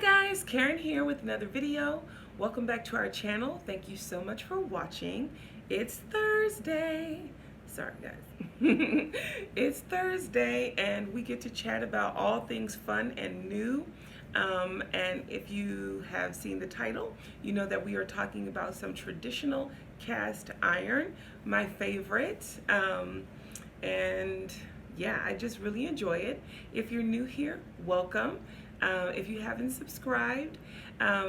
guys, Karen here with another video. Welcome back to our channel. Thank you so much for watching. It's Thursday. Sorry guys. It's Thursday and we get to chat about all things fun and new. And if you have seen the title, you know that we are talking about some traditional cast iron, my favorite. And yeah, I just really enjoy it. If you're new here, welcome. If you haven't subscribed,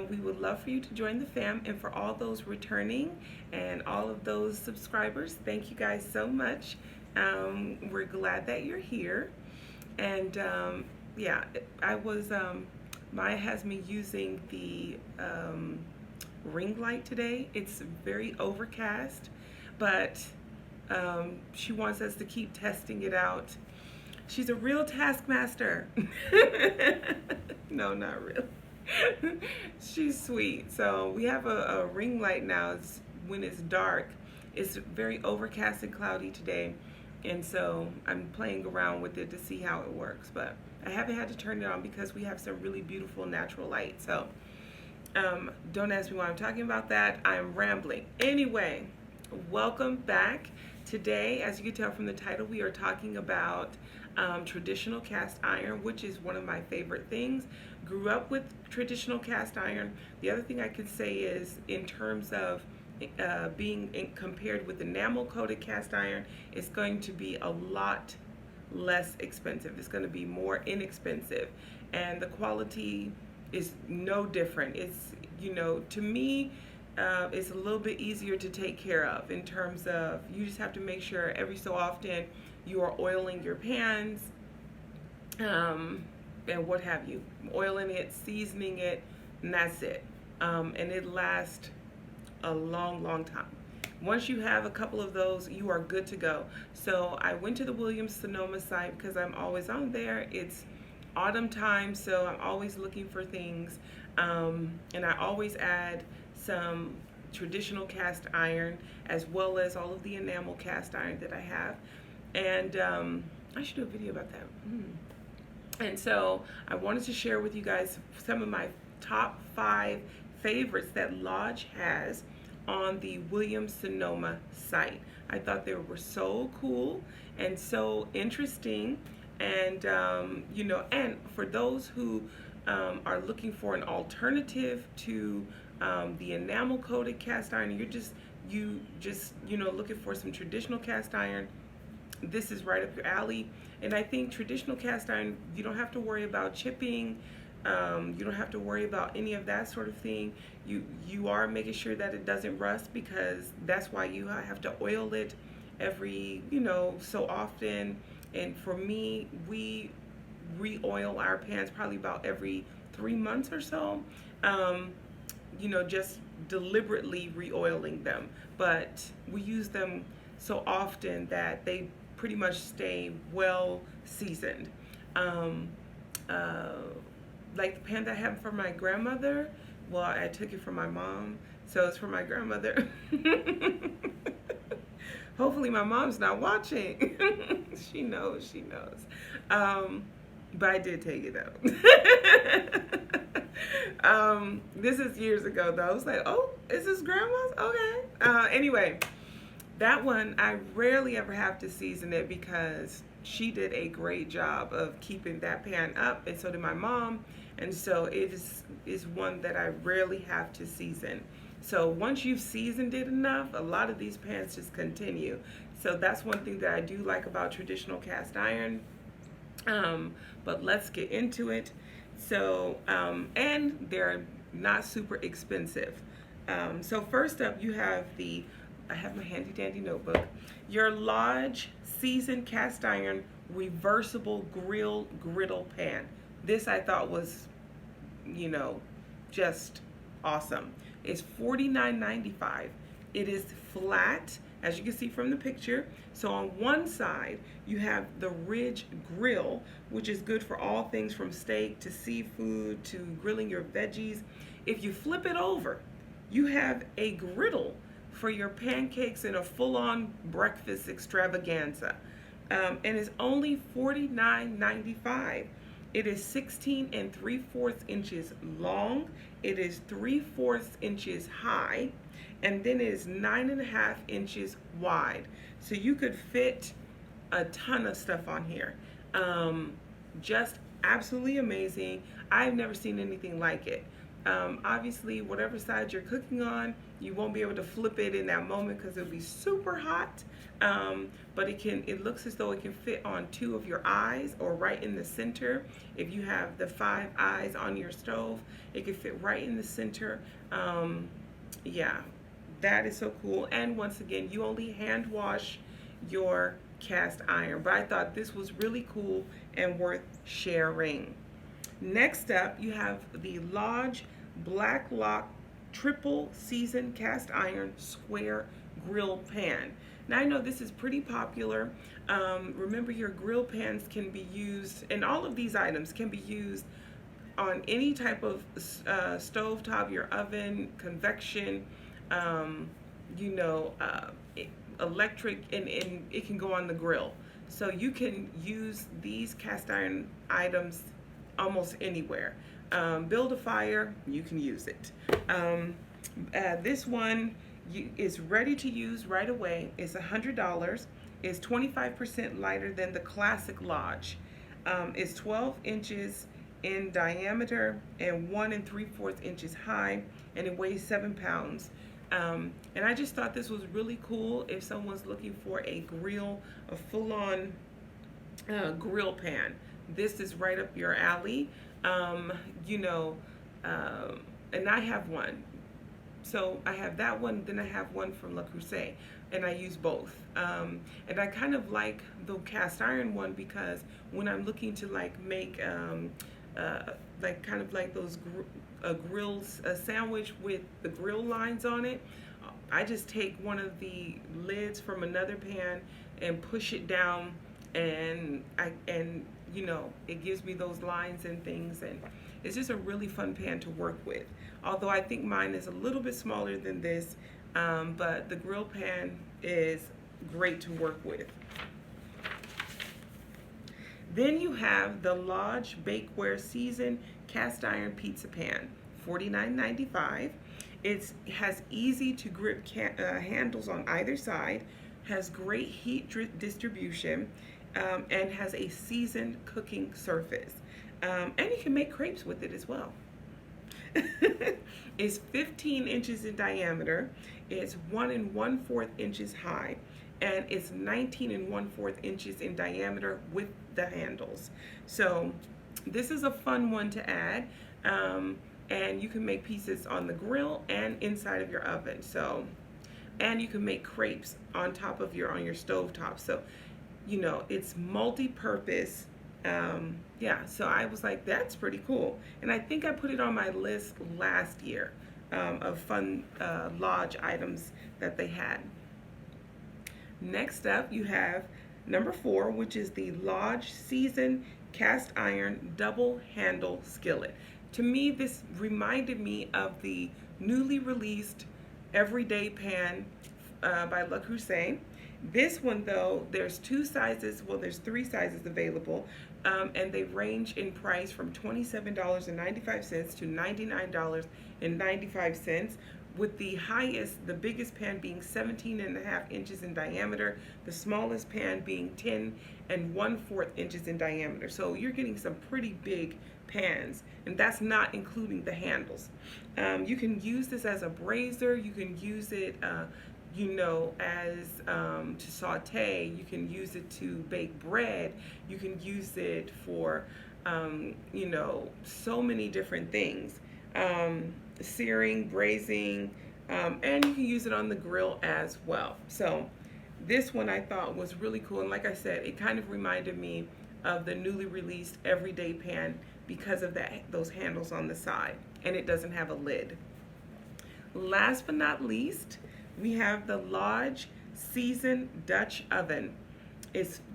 we would love for you to join the fam. And for all those returning and all of those subscribers, thank you guys so much. We're glad that you're here. And yeah, Maya has me using the ring light today. It's very overcast, but she wants us to keep testing it out. She's a real taskmaster. No, not really. She's sweet. So we have a ring light now. When it's dark, it's very overcast and cloudy today. And so I'm playing around with it to see how it works. But I haven't had to turn it on because we have some really beautiful natural light. So don't ask me why I'm talking about that. I'm rambling. Anyway, welcome back. Today, as you can tell from the title, we are talking about traditional cast iron, which is one of my favorite things. Grew up with traditional cast iron. The other thing I could say is, in terms of compared with enamel coated cast iron, it's going to be a lot less expensive. It's going to be more inexpensive, and the quality is no different. It's, you know, to me, it's a little bit easier to take care of in terms of, you just have to make sure every so often you are oiling your pans, and what have you, oiling it, seasoning it, and that's it. And it lasts a long time. Once you have a couple of those, you are good to go. So I went to the Williams-Sonoma site because I'm always on there. It's autumn time, so I'm always looking for things, and I always add some traditional cast iron as well as all of the enamel cast iron that I have. And I should do a video about that. And so I wanted to share with you guys some of my top 5 favorites that Lodge has on the Williams-Sonoma site. I thought they were so cool and so interesting. And you know, and for those who are looking for an alternative to the enamel coated cast iron, you know, looking for some traditional cast iron, this is right up your alley. And I think traditional cast iron, you don't have to worry about chipping. You don't have to worry about any of that sort of thing. You are making sure that it doesn't rust, because that's why you have to oil it every, you know, so often. And for me, we re-oil our pans probably about every 3 months or so. You know, just deliberately re-oiling them. But we use them so often that they pretty much stay well seasoned. Like the pan that I have for my grandmother, well, I took it from my mom, so it's for my grandmother. Hopefully my mom's not watching. She knows. But I did take it out. This is years ago though. I was like, oh, is this grandma's? Okay. Anyway, that one, I rarely ever have to season it because she did a great job of keeping that pan up, and so did my mom. And so it is one that I rarely have to season. So once you've seasoned it enough, a lot of these pans just continue. So that's one thing that I do like about traditional cast iron. But let's get into it. So, and they're not super expensive. So first up, you have I have my handy dandy notebook, your Lodge Seasoned Cast Iron Reversible Griddle Pan. This I thought was, you know, just awesome. It's $49.95. It is flat, as you can see from the picture. So on one side, you have the ridge grill, which is good for all things from steak to seafood to grilling your veggies. If you flip it over, you have a griddle for your pancakes in a full-on breakfast extravaganza. And it's only $49.95. It is 16 3/4 inches long. It is 3/4 inches high, and then it is 9.5 inches wide. So you could fit a ton of stuff on here. Just absolutely amazing. I've never seen anything like it. Obviously, whatever side you're cooking on, you won't be able to flip it in that moment because it'll be super hot. But it looks as though it can fit on 2 of your eyes or right in the center. If you have the 5 eyes on your stove, it can fit right in the center. Yeah, that is so cool. And once again, you only hand wash your cast iron. But I thought this was really cool and worth sharing. Next up, you have the Lodge Black Lock Triple Season Cast Iron Square Grill Pan. Now I know this is pretty popular. Remember, your grill pans can be used, and all of these items can be used on any type of stovetop, your oven, convection, you know, electric, and it can go on the grill. So you can use these cast iron items almost anywhere. Build a fire, you can use it. This one is ready to use right away. It's $100. It's 25% lighter than the classic Lodge. It's 12 inches in diameter and 1 3/4 inches high, and it weighs 7 pounds. And I just thought this was really cool if someone's looking for a grill, a full-on grill pan. This is right up your alley. You know, and I have one. So I have that one, then I have one from Le Creuset, and I use both. And I kind of like the cast iron one because when I'm looking to like make like kind of like those grills, a sandwich with the grill lines on it, I just take one of the lids from another pan and push it down, and you know, it gives me those lines and things, and it's just a really fun pan to work with. Although I think mine is a little bit smaller than this, but the grill pan is great to work with. Then you have the Lodge Bakeware Season Cast Iron Pizza Pan, $49.95. It has easy to grip handles on either side, has great heat distribution, and has a seasoned cooking surface. And you can make crepes with it as well. It's 15 inches in diameter, it's 1 1/4 inches high, and it's 19 1/4 inches in diameter with the handles. So this is a fun one to add, and you can make pieces on the grill and inside of your oven. So, and you can make crepes on top of on your stove top. So, you know, it's multi-purpose. Yeah, so I was like, that's pretty cool. And I think I put it on my list last year of fun Lodge items that they had. Next up, you have number 4, which is the Lodge Season Cast Iron Double Handle Skillet. To me, this reminded me of the newly released Everyday Pan by Le Creuset. This one, though, there's 2 sizes, well, there's 3 sizes available, and they range in price from $27.95 to $99.95, with the highest, the biggest pan being 17.5 inches in diameter, the smallest pan being 10 1/4 inches in diameter. So you're getting some pretty big pans, and that's not including the handles. You can use this as a braiser, you can use it you know, as to saute, you can use it to bake bread, you can use it for, you know, so many different things. Searing, braising, and you can use it on the grill as well. So this one I thought was really cool, and like I said, it kind of reminded me of the newly released Everyday Pan because of those handles on the side, and it doesn't have a lid. Last but not least, we have the Lodge Seasoned Dutch Oven.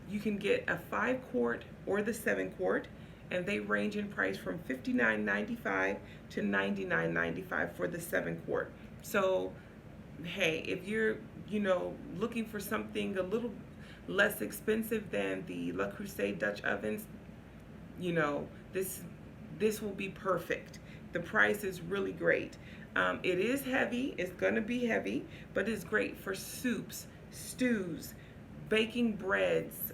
You can get a 5-quart or the 7-quart, and they range in price from $59.95 to $99.95 for the 7-quart. So, hey, if you're, you know, looking for something a little less expensive than the Le Creuset Dutch ovens, you know, this this will be perfect. The price is really great. It is heavy. It's going to be heavy, but it's great for soups, stews, baking breads,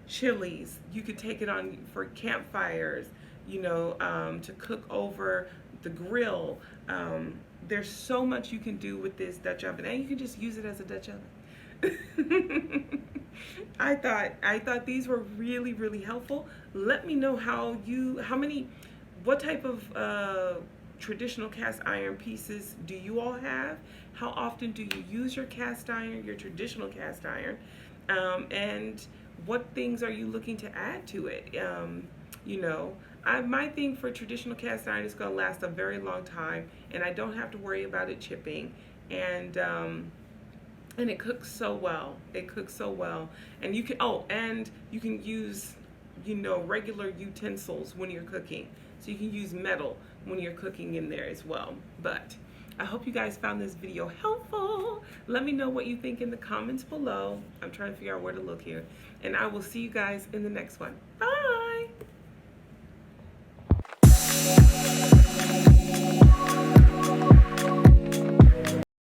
chilies. You could take it on for campfires, to cook over the grill. There's so much you can do with this Dutch oven, and you can just use it as a Dutch oven. I thought these were really, really helpful. Let me know what type of traditional cast iron pieces do you all have? How often do you use your cast iron, your traditional cast iron? And what things are you looking to add to it? My thing for traditional cast iron is going to last a very long time, and I don't have to worry about it chipping. And it cooks so well. It cooks so well. And you can use, regular utensils when you're cooking. So you can use metal when you're cooking in there as well. But I hope you guys found this video helpful. Let me know what you think in the comments below. I'm trying to figure out where to look here. And I will see you guys in the next one. Bye.